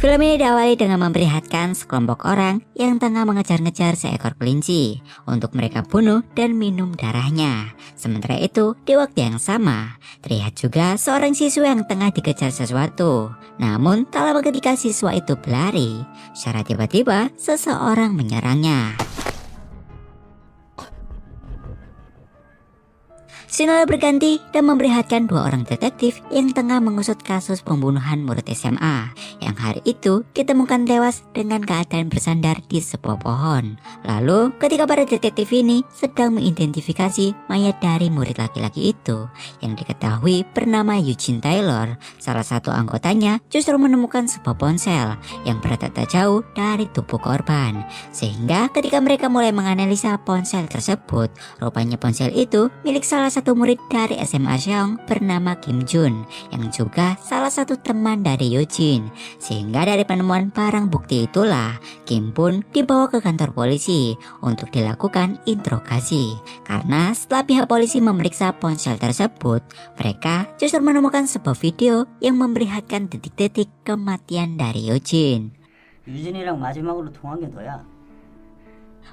Film ini diawali dengan memperlihatkan sekelompok orang yang tengah mengejar-ngejar seekor kelinci untuk mereka bunuh dan minum darahnya. Sementara itu, di waktu yang sama, terlihat juga seorang siswa yang tengah dikejar sesuatu. Namun, tak lama ketika siswa itu berlari, secara tiba-tiba seseorang menyerangnya. Scene berganti dan memperlihatkan dua orang detektif yang tengah mengusut kasus pembunuhan murid SMA yang hari itu ditemukan tewas dengan keadaan bersandar di sebuah pohon. Lalu ketika para detektif ini sedang mengidentifikasi mayat dari murid laki-laki itu yang diketahui bernama Eugene Taylor, salah satu anggotanya justru menemukan sebuah ponsel yang berada tak jauh dari tubuh korban. Sehingga ketika mereka mulai menganalisa ponsel tersebut, rupanya ponsel itu milik salah satu murid dari SMA Seong bernama Kim Jun yang juga salah satu teman dari Eugene. Sehingga dari penemuan barang bukti itulah Kim pun dibawa ke kantor polisi untuk dilakukan interogasi. Karena setelah pihak polisi memeriksa ponsel tersebut, mereka justru menemukan sebuah video yang memperlihatkan detik-detik kematian dari Eugene. 유진이랑 마지막으로 통화한 게 너야.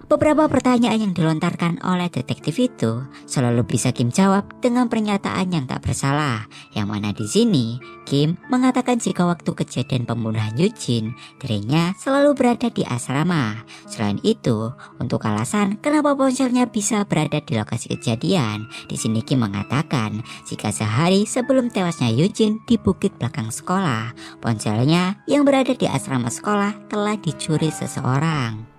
Beberapa pertanyaan yang dilontarkan oleh detektif itu selalu bisa Kim jawab dengan pernyataan yang tak bersalah. Yang mana di sini Kim mengatakan jika waktu kejadian pembunuhan Eugene, dirinya selalu berada di asrama. Selain itu, untuk alasan kenapa ponselnya bisa berada di lokasi kejadian, di sini Kim mengatakan jika sehari sebelum tewasnya Eugene di bukit belakang sekolah, ponselnya yang berada di asrama sekolah telah dicuri seseorang.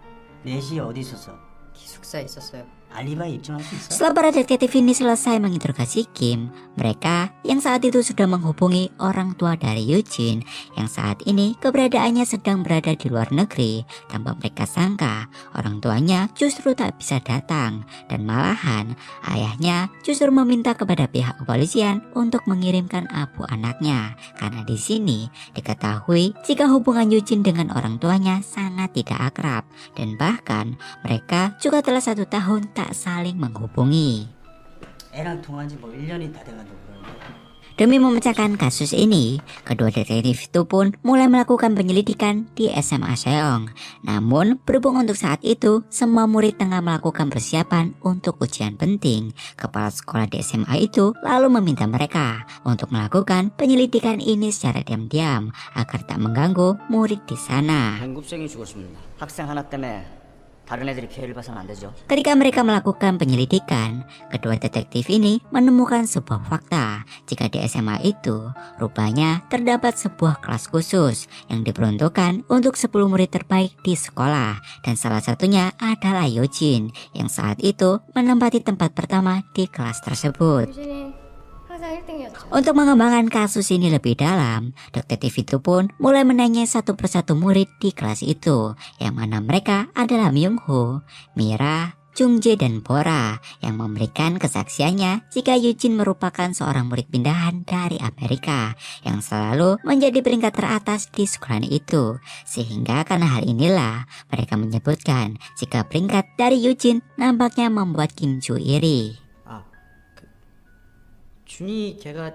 4시에 어디 있었어? 기숙사에 있었어요. 알리바이 입증할 수 있어? Setelah para detektif ini selesai menginterogasi Kim, mereka yang saat itu sudah menghubungi orang tua dari Eugene yang saat ini keberadaannya sedang berada di luar negeri. Tanpa mereka sangka, orang tuanya justru tak bisa datang dan malahan ayahnya justru meminta kepada pihak kepolisian untuk mengirimkan abu anaknya. Karena di sini diketahui jika hubungan Eugene dengan orang tuanya sangat tidak akrab dan bahkan mereka juga telah 1 tahun tak saling menghubungi. 애랑 통화한 지 뭐 1년이 다 돼가지고 그러는데. Demi memecahkan kasus ini, kedua detektif itu pun mulai melakukan penyelidikan di SMA Seong. Namun, berhubung untuk saat itu, semua murid tengah melakukan persiapan untuk ujian penting, kepala sekolah di SMA itu lalu meminta mereka untuk melakukan penyelidikan ini secara diam-diam agar tak mengganggu murid di sana. 연급생이 죽었습니다. 학생 하나 때문에 다른 애들이 피해를 봐서는 안 되죠. Ketika mereka melakukan penyelidikan, kedua detektif ini menemukan sebuah fakta jika di SMA itu rupanya terdapat sebuah kelas khusus yang diperuntukkan untuk 10 murid terbaik di sekolah dan salah satunya adalah Eugene yang saat itu menempati tempat pertama di kelas tersebut. 유진이 항상 1등이었죠. Untuk mengembangkan kasus ini lebih dalam, detektif itu pun mulai menanyai satu persatu murid di kelas itu, yang mana mereka adalah Myung Ho, Mira, Jung Jae dan Bora yang memberikan kesaksiannya jika Eugene merupakan seorang murid pindahan dari Amerika yang selalu menjadi peringkat teratas di sekolah itu. Sehingga karena hal inilah mereka menyebutkan jika peringkat dari Eugene nampaknya membuat Kim Joo iri. 준이 걔가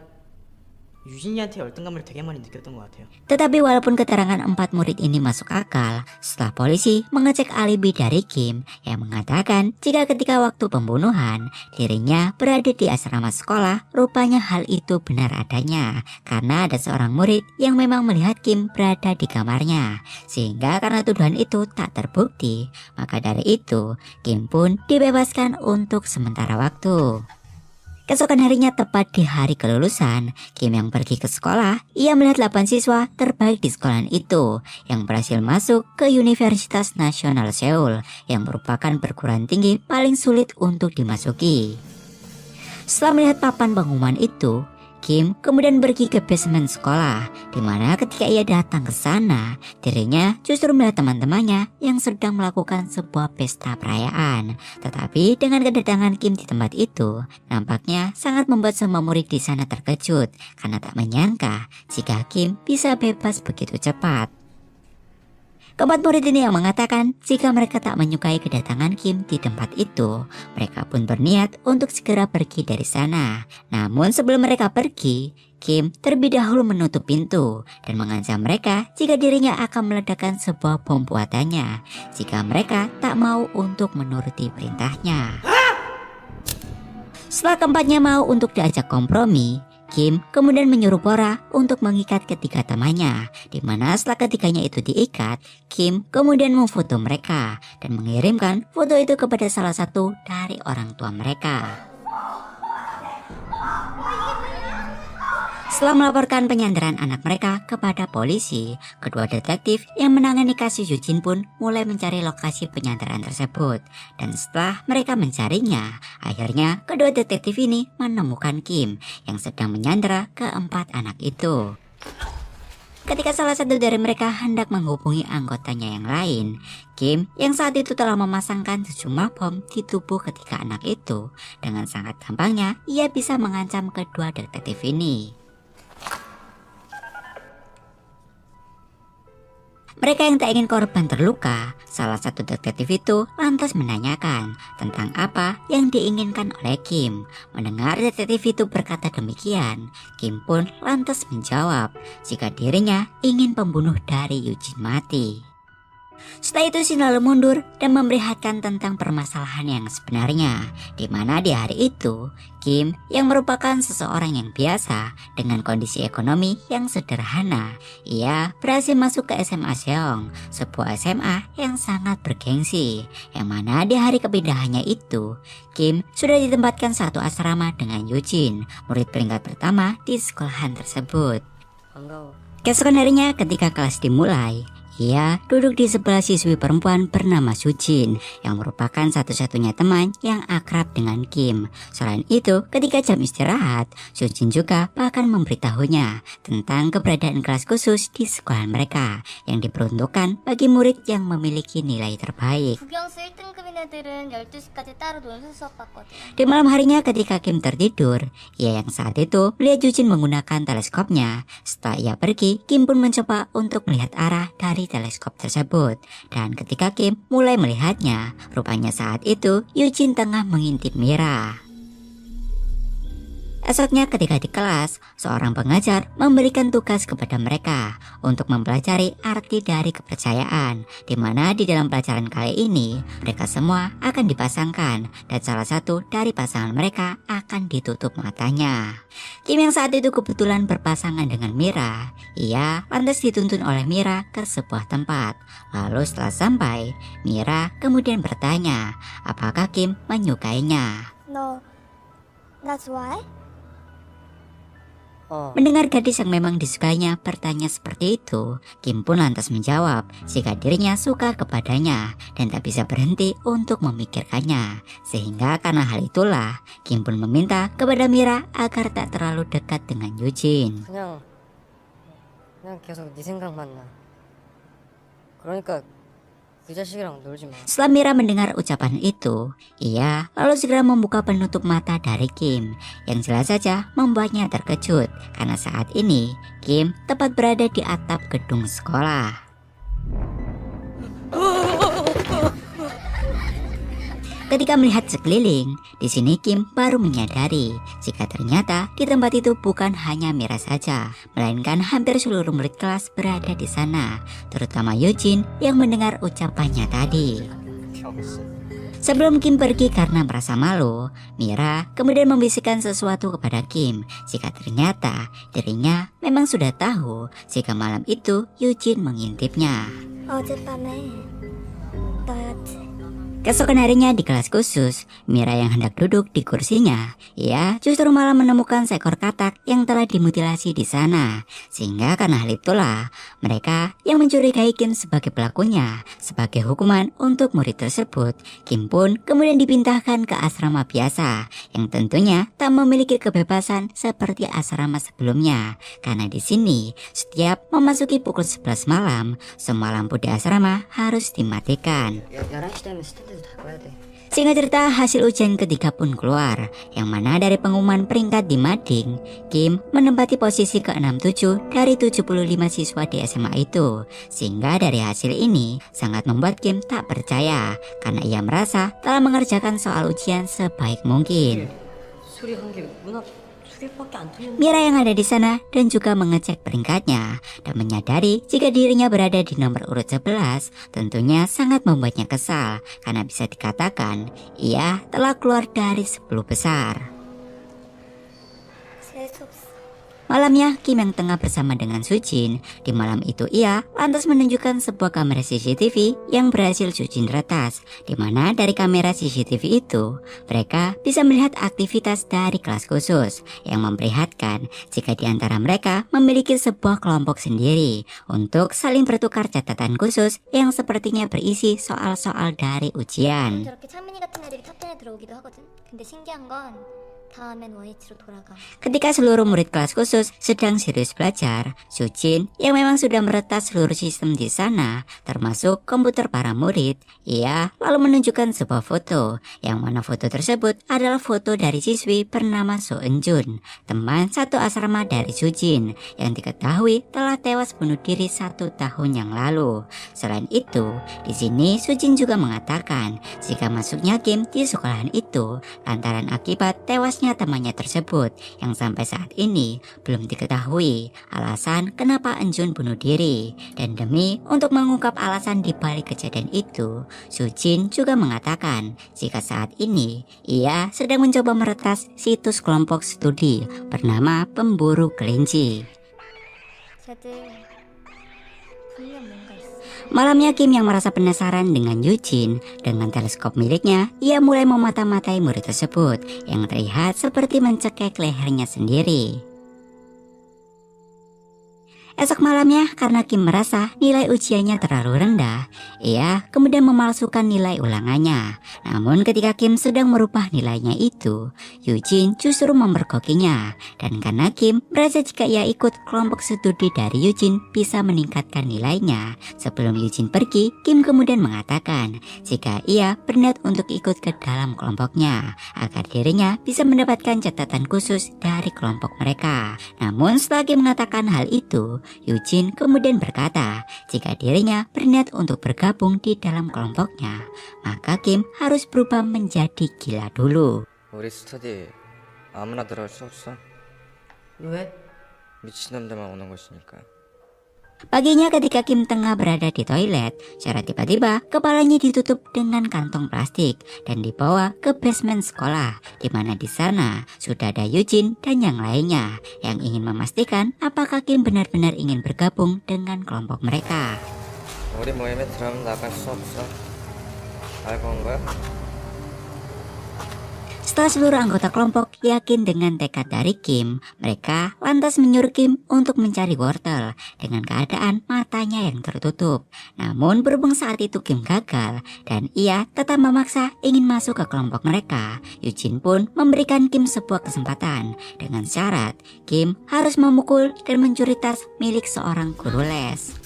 유진이한테 열등감을 되게 많이 느꼈던 것 같아요. Tetapi walaupun keterangan 4 murid ini masuk akal, setelah polisi mengecek alibi dari Kim yang mengatakan jika ketika waktu pembunuhan dirinya berada di asrama sekolah, rupanya hal itu benar adanya karena ada seorang murid yang memang melihat Kim berada di kamarnya. Sehingga karena tuduhan itu tak terbukti, maka dari itu Kim pun dibebaskan untuk sementara waktu. Keesokan harinya tepat di hari kelulusan, Kim yang pergi ke sekolah, ia melihat 8 siswa terbaik di sekolahan itu yang berhasil masuk ke Universitas Nasional Seoul yang merupakan perguruan tinggi paling sulit untuk dimasuki. Setelah melihat papan pengumuman itu, Kim kemudian pergi ke basement sekolah, di mana ketika ia datang ke sana, dirinya justru melihat teman-temannya yang sedang melakukan sebuah pesta perayaan. Tetapi dengan kedatangan Kim di tempat itu, nampaknya sangat membuat semua murid di sana terkejut karena tak menyangka jika Kim bisa bebas begitu cepat. Keempat murid ini yang mengatakan jika mereka tak menyukai kedatangan Kim di tempat itu, mereka pun berniat untuk segera pergi dari sana. Namun sebelum mereka pergi, Kim terlebih dahulu menutup pintu dan mengancam mereka jika dirinya akan meledakkan sebuah bom buatannya jika mereka tak mau untuk menuruti perintahnya. Setelah keempatnya mau untuk diajak kompromi, Kim kemudian menyuruh Bora untuk mengikat ketiga temannya, di mana setelah ketiganya itu diikat, Kim kemudian memfoto mereka dan mengirimkan foto itu kepada salah satu dari orang tua mereka. Setelah melaporkan penyandaran anak mereka kepada polisi, kedua detektif yang menangani kasus Eugene pun mulai mencari lokasi penyandaran tersebut. Dan setelah mereka mencarinya, akhirnya kedua detektif ini menemukan Kim yang sedang menyandera keempat anak itu. Ketika salah satu dari mereka hendak menghubungi anggotanya yang lain, Kim yang saat itu telah memasangkan sejumlah bom di tubuh ketiga anak itu, dengan sangat gampangnya ia bisa mengancam kedua detektif ini. Mereka yang tak ingin korban terluka, salah satu detektif itu lantas menanyakan tentang apa yang diinginkan oleh Kim. Mendengar detektif itu berkata demikian, Kim pun lantas menjawab jika dirinya ingin pembunuh dari Eugene mati. Setelah itu Shin lalu mundur dan memperlihatkan tentang permasalahan yang sebenarnya, di mana di hari itu Kim yang merupakan seseorang yang biasa dengan kondisi ekonomi yang sederhana, ia berhasil masuk ke SMA Seong, sebuah SMA yang sangat bergengsi, yang mana di hari kepindahannya itu Kim sudah ditempatkan satu asrama dengan Eugene, murid peringkat pertama di sekolahan tersebut. Keesokan harinya ketika kelas dimulai, ia duduk di sebelah siswi perempuan bernama Sujin yang merupakan satu-satunya teman yang akrab dengan Kim. Selain itu, ketika jam istirahat, Sujin juga bahkan memberitahunya tentang keberadaan kelas khusus di sekolah mereka yang diperuntukkan bagi murid yang memiliki nilai terbaik. 국영수 1등급인 애들은 12시까지 따로 논술 수업 받거든. Di malam harinya ketika Kim tertidur, ia yang saat itu melihat Sujin menggunakan teleskopnya. Setelah ia pergi, Kim pun mencoba untuk melihat arah dari teleskop tersebut, dan ketika Kim mulai melihatnya, rupanya saat itu Eugene tengah mengintip Mira. Esoknya ketika di kelas, seorang pengajar memberikan tugas kepada mereka untuk mempelajari arti dari kepercayaan, di mana di dalam pelajaran kali ini mereka semua akan dipasangkan dan salah satu dari pasangan mereka akan ditutup matanya. Kim yang saat itu kebetulan berpasangan dengan Mira, ia lantas dituntun oleh Mira ke sebuah tempat. Lalu setelah sampai, Mira kemudian bertanya apakah Kim menyukainya. No, that's why? Mendengar gadis yang memang disukainya bertanya seperti itu, Kim pun lantas menjawab jika dirinya suka kepadanya dan tak bisa berhenti untuk memikirkannya. Sehingga karena hal itulah, Kim pun meminta kepada Mira agar tak terlalu dekat dengan Eugene. 그냥 계속 네 생각만 나. 그러니까 그 자식이랑 놀지 마. Setelah Mira mendengar ucapan itu, ia lalu segera membuka penutup mata dari Kim, yang jelas saja membuatnya terkejut karena saat ini Kim tepat berada di atap gedung sekolah. Ketika melihat sekeliling, di sini Kim baru menyadari jika ternyata di tempat itu bukan hanya Mira saja, melainkan hampir seluruh murid kelas berada di sana, terutama Eugene yang mendengar ucapannya tadi. Sebelum Kim pergi karena merasa malu, Mira kemudian membisikkan sesuatu kepada Kim jika ternyata dirinya memang sudah tahu jika malam itu Eugene mengintipnya. 어젯밤에 너였지. Keesokan harinya di kelas khusus, Mira yang hendak duduk di kursinya, ia justru malah menemukan seekor katak yang telah dimutilasi di sana. Sehingga karena hal itulah, mereka yang mencurigai Kim sebagai pelakunya. Sebagai hukuman untuk murid tersebut, Kim pun kemudian dipindahkan ke asrama biasa, yang tentunya tak memiliki kebebasan seperti asrama sebelumnya. Karena di sini, setiap memasuki pukul 11 malam, semua lampu di asrama harus dimatikan. 11시 되면 스탠드도 다 꺼야 돼. Singkat cerita, hasil ujian ketiga pun keluar, yang mana dari pengumuman peringkat di mading, Kim menempati posisi ke-67 dari 75 siswa di SMA itu. Sehingga dari hasil ini sangat membuat Kim tak percaya, karena ia merasa telah mengerjakan soal ujian sebaik mungkin. 소리 한 게 문 앞 개밖에 안 틀렸는데. Mira yang ada di sana dan juga mengecek peringkatnya dan menyadari jika dirinya berada di nomor urut 11 tentunya sangat membuatnya kesal karena bisa dikatakan ia telah keluar dari 10 besar. 재수없어. Malamnya, Kim yang tengah bersama dengan Sujin. Di malam itu ia lantas menunjukkan sebuah kamera CCTV yang berhasil Sujin retas, di mana dari kamera CCTV itu mereka bisa melihat aktivitas dari kelas khusus yang memprihatkan jika di antara mereka memiliki sebuah kelompok sendiri untuk saling bertukar catatan khusus yang sepertinya berisi soal-soal dari ujian. 저렇게 찬민이 같은 애들이 탑 10에 들어오기도 하거든. 근데 신기한 건 다음엔 원위치로 돌아가. Ketika seluruh murid kelas khusus sedang serius belajar, Sujin yang memang sudah meretas seluruh sistem di sana, termasuk komputer para murid, ia lalu menunjukkan sebuah foto, yang mana foto tersebut adalah foto dari siswi bernama So Eun-jun, teman satu asrama dari Sujin, yang diketahui telah tewas bunuh diri 1 tahun yang lalu. Selain itu, di sini Sujin juga mengatakan jika masuknya Kim di sekolahan itu lantaran akibat tewasnya temannya tersebut yang sampai saat ini belum diketahui alasan kenapa Eun-jun bunuh diri. Dan demi untuk mengungkap alasan di balik kejadian itu, Sujin juga mengatakan jika saat ini ia sedang mencoba meretas situs kelompok studi bernama Pemburu Kelinci. 쟤들 분명 뭔가 있어. Malamnya Kim yang merasa penasaran dengan Yujin, dengan teleskop miliknya, ia mulai memata-matai murid tersebut yang terlihat seperti mencekik lehernya sendiri. Esok malamnya, karena Kim merasa nilai ujiannya terlalu rendah, ia kemudian memalsukan nilai ulangannya. Namun ketika Kim sedang merubah nilainya itu, Yujin justru mempergokinya. Dan karena Kim merasa jika ia ikut kelompok studi dari Yujin bisa meningkatkan nilainya, sebelum Yujin pergi, Kim kemudian mengatakan jika ia berniat untuk ikut ke dalam kelompoknya, agar dirinya bisa mendapatkan catatan khusus dari kelompok mereka. Namun setelah Kim mengatakan hal itu, Yujin kemudian berkata jika dirinya berniat untuk bergabung di dalam kelompoknya, maka Kim harus berubah menjadi gila dulu. 우리 스터디 아무나 들어갈 수 없어. 왜? 미친놈들만 오는 곳이니까. Paginya ketika Kim tengah berada di toilet, secara tiba-tiba kepalanya ditutup dengan kantong plastik dan dibawa ke basement sekolah, di mana di sana sudah ada Yujin dan yang lainnya yang ingin memastikan apakah Kim benar-benar ingin bergabung dengan kelompok mereka. 우리 모임에 들어가면 나갈 수 없어. 알고 온 거야? Setelah seluruh anggota kelompok yakin dengan tekad dari Kim, mereka lantas menyuruh Kim untuk mencari wortel dengan keadaan matanya yang tertutup. Namun berhubung saat itu Kim gagal dan ia tetap memaksa ingin masuk ke kelompok mereka, Yujin pun memberikan Kim sebuah kesempatan dengan syarat Kim harus memukul dan mencuri tas milik seorang guru les.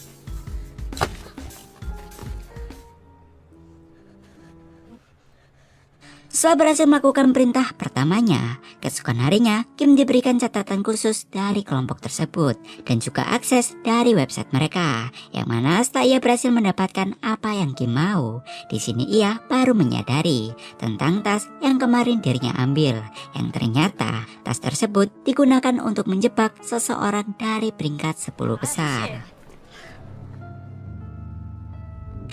Setelah berhasil melakukan perintah pertamanya, keesokan harinya Kim diberikan catatan khusus dari kelompok tersebut dan juga akses dari website mereka. Yang mana setelah ia berhasil mendapatkan apa yang Kim mau, di sini ia baru menyadari tentang tas yang kemarin dirinya ambil, yang ternyata tas tersebut digunakan untuk menjebak seseorang dari peringkat 10 besar.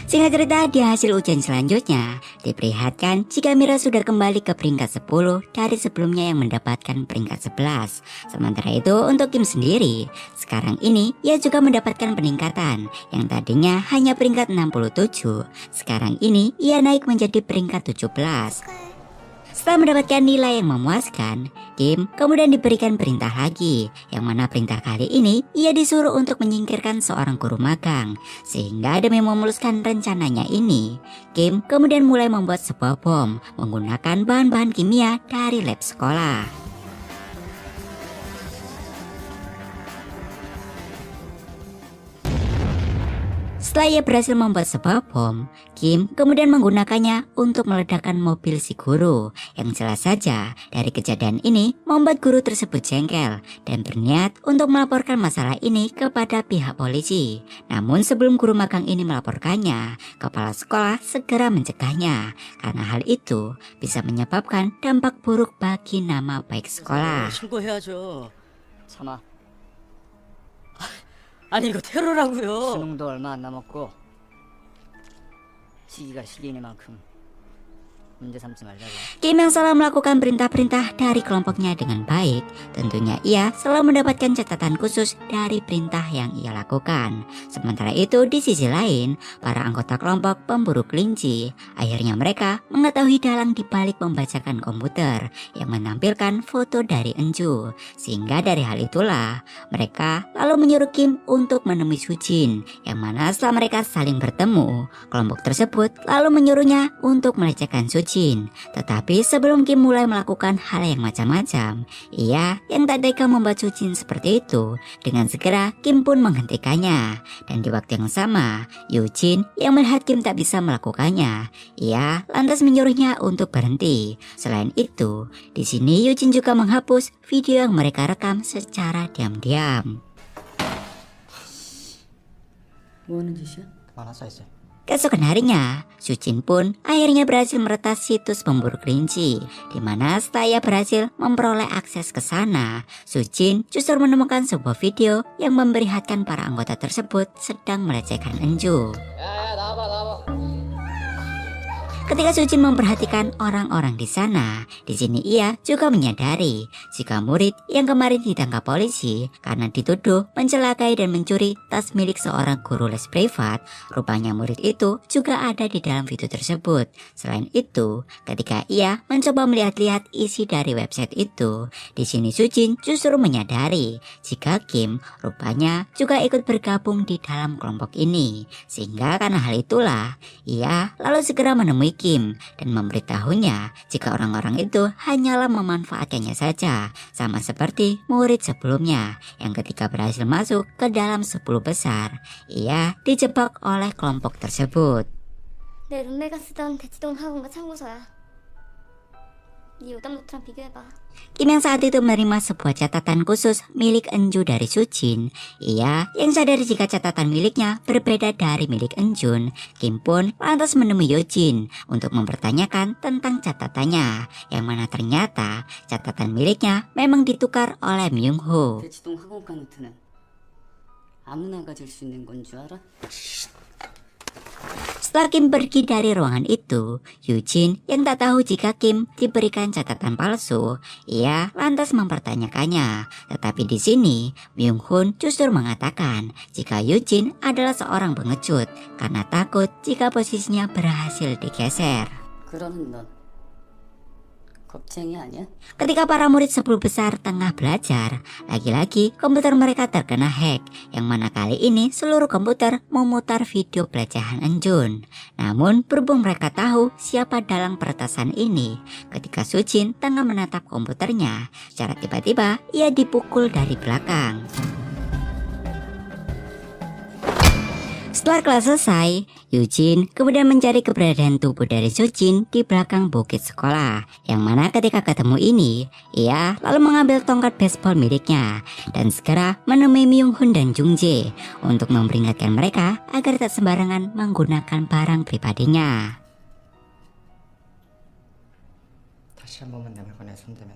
Singkat cerita, di hasil ujian selanjutnya, diperlihatkan jika Mira sudah kembali ke peringkat 10 dari sebelumnya yang mendapatkan peringkat 11. Sementara itu untuk Kim sendiri, sekarang ini ia juga mendapatkan peningkatan yang tadinya hanya peringkat 67. Sekarang ini ia naik menjadi peringkat 17. Setelah mendapatkan nilai yang memuaskan, Kim kemudian diberikan perintah lagi, yang mana perintah kali ini ia disuruh untuk menyingkirkan seorang guru magang. Sehingga demi memuluskan rencananya ini, Kim kemudian mulai membuat sebuah bom menggunakan bahan-bahan kimia dari lab sekolah. Setelah ia berhasil membuat sebuah bom, Kim kemudian menggunakannya untuk meledakkan mobil si guru. Yang jelas saja dari kejadian ini membuat guru tersebut jengkel dan berniat untuk melaporkan masalah ini kepada pihak polisi. Namun sebelum guru magang ini melaporkannya, kepala sekolah segera mencegahnya karena hal itu bisa menyebabkan dampak buruk bagi nama baik sekolah. 신고해야죠. 참아. 아니 이거 테러라고요. 수능도 얼마 안 남았고 시기가 시기이니만큼 문제 삼지 말자고. Kim yang selalu melakukan perintah-perintah dari kelompoknya dengan baik, tentunya ia selalu mendapatkan catatan khusus dari perintah yang ia lakukan. Sementara itu di sisi lain, para anggota kelompok pemburu kelinci, akhirnya mereka mengetahui dalang di balik membacakan komputer yang menampilkan foto dari Enju. Sehingga dari hal itulah, mereka lalu menyuruh Kim untuk menemui Sujin, yang mana setelah mereka saling bertemu, kelompok tersebut lalu menyuruhnya untuk melecehkan Sujin. Tetapi sebelum Kim mulai melakukan hal yang macam-macam, ia yang tak tega membuat Sujin seperti itu. Dengan segera Kim pun menghentikannya. Dan di waktu yang sama, Yujin yang melihat Kim tak bisa melakukannya, ia lantas menyuruhnya untuk berhenti. Selain itu, di sini Yujin juga menghapus video yang mereka rekam secara diam-diam. 뭐 하는 짓이야? 그만하자 이제. Keesokan harinya, Sujin pun akhirnya berhasil meretas situs pemburu kelinci, di mana setelah ia berhasil memperoleh akses ke sana, Sujin justru menemukan sebuah video yang memperlihatkan para anggota tersebut sedang melecehkan Enju. Ketika Sujin memperhatikan orang-orang di sana, di sini ia juga menyadari jika murid yang kemarin ditangkap polisi karena dituduh mencelakai dan mencuri tas milik seorang guru les privat, rupanya murid itu juga ada di dalam video tersebut. Selain itu, ketika ia mencoba melihat-lihat isi dari website itu, di sini Sujin justru menyadari jika Kim rupanya juga ikut bergabung di dalam kelompok ini. Sehingga karena hal itulah, ia lalu segera menemui Kim dan memberitahunya jika orang-orang itu hanyalah memanfaatkannya saja, sama seperti murid sebelumnya yang ketika berhasil masuk ke dalam 10 besar, ia dijebak oleh kelompok tersebut. 내 룸메가 쓰던 대치동 학원과 참고서야. 네 요담 노트랑 비교해봐. Kim yang saat itu menerima sebuah catatan khusus milik Enju dari Sujin. Ia yang sadar jika catatan miliknya berbeda dari milik Enjun. Kim pun lantas menemui Yojin untuk mempertanyakan tentang catatannya, yang mana ternyata catatan miliknya memang ditukar oleh Myung-ho. 대치동 학원가 노트는 아무나 가질 수 있는 건 줄 알아? Setelah Kim pergi dari ruangan itu, Yujin yang tak tahu jika Kim diberikan catatan palsu, ia lantas mempertanyakannya. Tetapi di sini, Myung-hun justru mengatakan jika Yujin adalah seorang pengecut karena takut jika posisinya berhasil digeser. 그러는 넌 겁쟁이 아니야? Ketika para murid 10 besar tengah belajar, lagi-lagi komputer mereka terkena hack, yang mana kali ini seluruh komputer memutar video pelecehan Enjun. Namun berhubung mereka tahu siapa dalang peretasan ini, ketika Sujin tengah menatap komputernya, secara tiba-tiba ia dipukul dari belakang. Setelah kelas selesai, Yujin kemudian mencari keberadaan tubuh dari Sujin di belakang bukit sekolah, yang mana ketika ketemu ini, ia lalu mengambil tongkat baseball miliknya dan segera menemui Myung-hun dan Jung-jae untuk memperingatkan mereka agar tak sembarangan menggunakan barang pribadinya. 다시 한 번만 내 물건에 손대면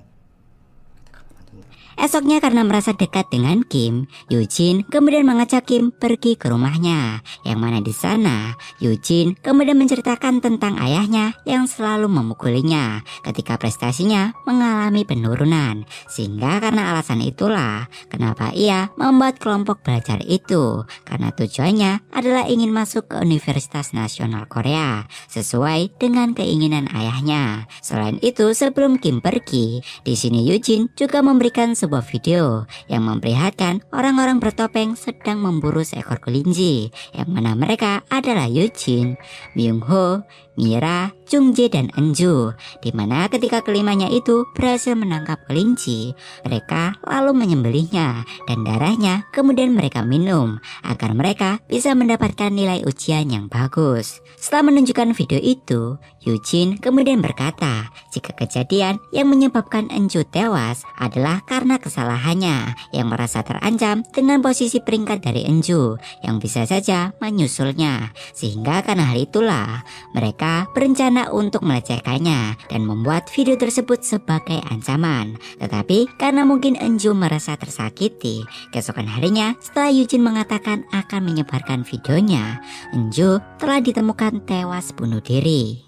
그때 갚으면 안 된다. Esoknya karena merasa dekat dengan Kim, Yujin kemudian mengajak Kim pergi ke rumahnya, yang mana di sana Yujin kemudian menceritakan tentang ayahnya yang selalu memukulinya ketika prestasinya mengalami penurunan, sehingga karena alasan itulah kenapa ia membuat kelompok belajar itu, karena tujuannya adalah ingin masuk ke Universitas Nasional Korea sesuai dengan keinginan ayahnya. Selain itu, sebelum Kim pergi, di sini Yujin juga memberikan sebuah video yang memperlihatkan orang-orang bertopeng sedang memburu seekor kelinci, yang mana mereka adalah Yujin, Myung-ho, Mira, Jungjae, dan Eunju, di mana ketika kelimanya itu berhasil menangkap kelinci, mereka lalu menyembelihnya dan darahnya kemudian mereka minum agar mereka bisa mendapatkan nilai ujian yang bagus. Setelah menunjukkan video itu, Eugene kemudian berkata jika kejadian yang menyebabkan Eunju tewas adalah karena kesalahannya yang merasa terancam dengan posisi peringkat dari Eunju yang bisa saja menyusulnya, sehingga karena hal itulah mereka berencana untuk melecehkannya dan membuat video tersebut sebagai ancaman. Tetapi karena mungkin Eunju merasa tersakiti, keesokan harinya setelah Eugene mengatakan akan menyebarkan videonya, Eunju telah ditemukan tewas bunuh diri.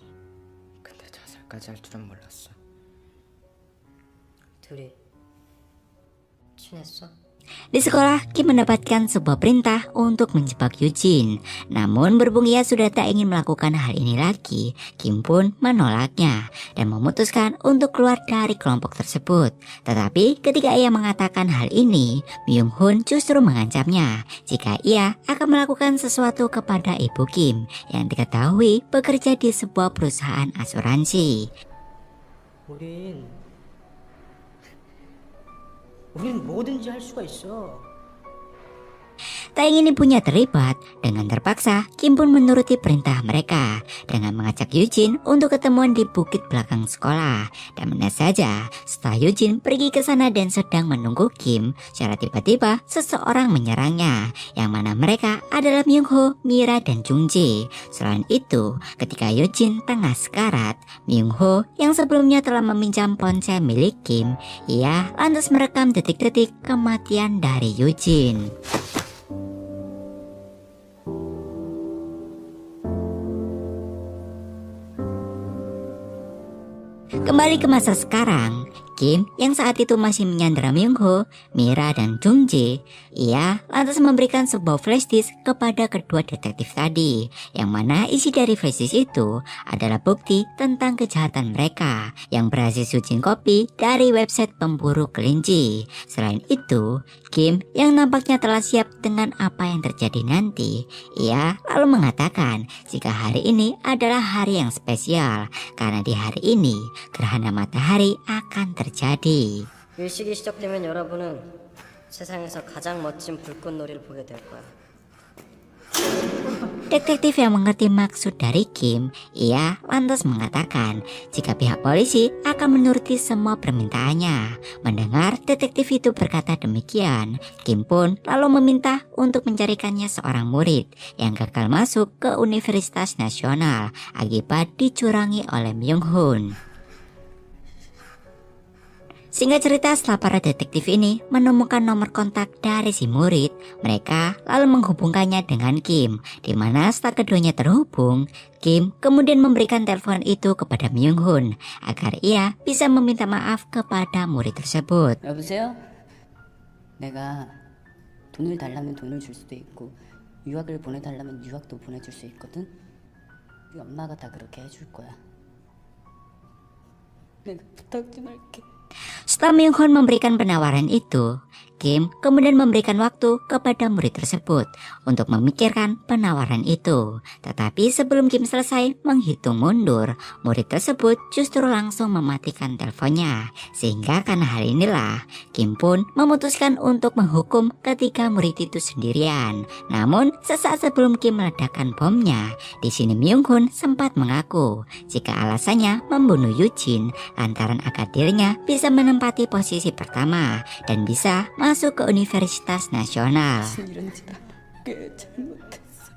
근데 자살까지 할 줄은 몰랐어. 둘이 친했어? Di sekolah, Kim mendapatkan sebuah perintah untuk menjebak Eugene. Namun berhubung ia sudah tak ingin melakukan hal ini lagi, Kim pun menolaknya dan memutuskan untuk keluar dari kelompok tersebut. Tetapi ketika ia mengatakan hal ini, Myung Hoon justru mengancamnya jika ia akan melakukan sesuatu kepada ibu Kim yang diketahui bekerja di sebuah perusahaan asuransi. 우린 뭐든지 할 수가 있어. Tak ingin ibunya terlibat, dengan terpaksa Kim pun menuruti perintah mereka dengan mengajak Eugene untuk ketemuan di bukit belakang sekolah. Dan benar saja, setelah Eugene pergi ke sana dan sedang menunggu Kim, secara tiba-tiba seseorang menyerangnya, yang mana mereka adalah Myung Ho, Mira, dan Jungjae. Selain itu, ketika Eugene tengah sekarat, Myung Ho yang sebelumnya telah meminjam ponsel milik Kim, ia lantas merekam detik-detik kematian dari Eugene. Kembali ke masa sekarang, Kim yang saat itu masih menyandera Myung Ho, Mira, dan Jungjae, ia lantas memberikan sebuah flash disk kepada kedua detektif tadi, yang mana isi dari flash disk itu adalah bukti tentang kejahatan mereka yang berhasil Eugene copy dari website pemburu kelinci. Selain itu, Kim yang nampaknya telah siap dengan apa yang terjadi nanti, ia lalu mengatakan jika hari ini adalah hari yang spesial karena di hari ini gerhana matahari akan terjadi. 일식이 시작되면 여러분은 세상에서 가장 멋진 불꽃놀이를 보게 될 거야. Detektif yang mengerti maksud dari Kim, ia lantas mengatakan jika pihak polisi akan menuruti semua permintaannya. Mendengar detektif itu berkata demikian, Kim pun lalu meminta untuk mencarikannya seorang murid yang gagal masuk ke Universitas Nasional akibat dicurangi oleh Myung Hoon. Singkat cerita, setelah para detektif ini menemukan nomor kontak dari si murid, mereka lalu menghubungkannya dengan Kim, di mana setelah keduanya terhubung, Kim kemudian memberikan telepon itu kepada Myung Hoon agar ia bisa meminta maaf kepada murid tersebut. 여보세요? 내가 돈을 달라면 돈을 줄 수도 있고 유학을 보내달라면 유학도 보내줄 수 있거든? 우리 엄마가 다 그렇게 해줄 거야. 내가 부탁 좀 할게. Setelah Myung Hoon memberikan penawaran itu, Kim kemudian memberikan waktu kepada murid tersebut untuk memikirkan penawaran itu. Tetapi sebelum Kim selesai menghitung mundur, murid tersebut justru langsung mematikan teleponnya. Sehingga karena hal inilah, Kim pun memutuskan untuk menghukum ketiga murid itu sendirian. Namun sesaat sebelum Kim meledakkan bomnya, di sini Myung Hoon sempat mengaku jika alasannya membunuh Eugene lantaran agar dirinya bisa menempati posisi pertama dan bisa masuk ke Universitas Nasional. 이런 짓 하게 잘못했어.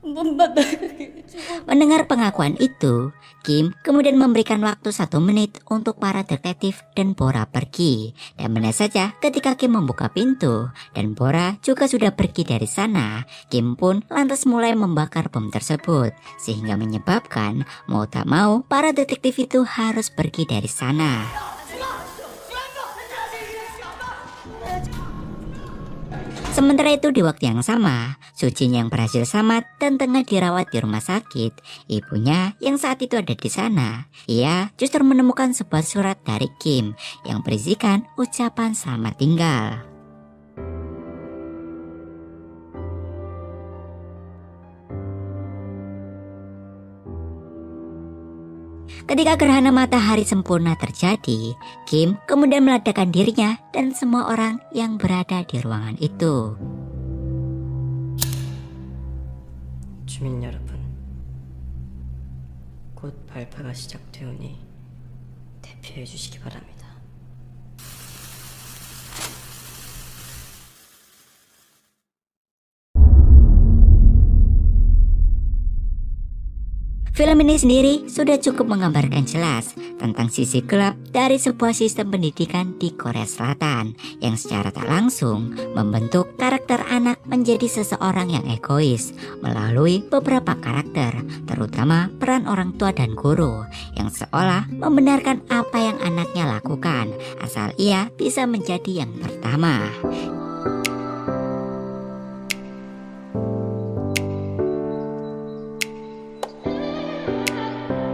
엄마 나가게 해줘. Mendengar pengakuan itu, Kim kemudian memberikan waktu 1 menit untuk para detektif dan Bora pergi. Dan benar saja ketika Kim membuka pintu dan Bora juga sudah pergi dari sana, Kim pun lantas mulai membakar bom tersebut, sehingga menyebabkan mau tak mau para detektif itu harus pergi dari sana. Sementara itu di waktu yang sama, Sujin yang berhasil selamat dan tengah dirawat di rumah sakit, ibunya yang saat itu ada di sana, ia justru menemukan sebuah surat dari Kim yang berisikan ucapan selamat tinggal. Ketika gerhana matahari sempurna terjadi, Kim kemudian meledakkan dirinya dan semua orang yang berada di ruangan itu. 주민 여러분, 곧 발표가 시작되오니 대피해 주시기 바랍니다. Film ini sendiri sudah cukup menggambarkan jelas tentang sisi gelap dari sebuah sistem pendidikan di Korea Selatan yang secara tak langsung membentuk karakter anak menjadi seseorang yang egois melalui beberapa karakter, terutama peran orang tua dan guru yang seolah membenarkan apa yang anaknya lakukan asal ia bisa menjadi yang pertama.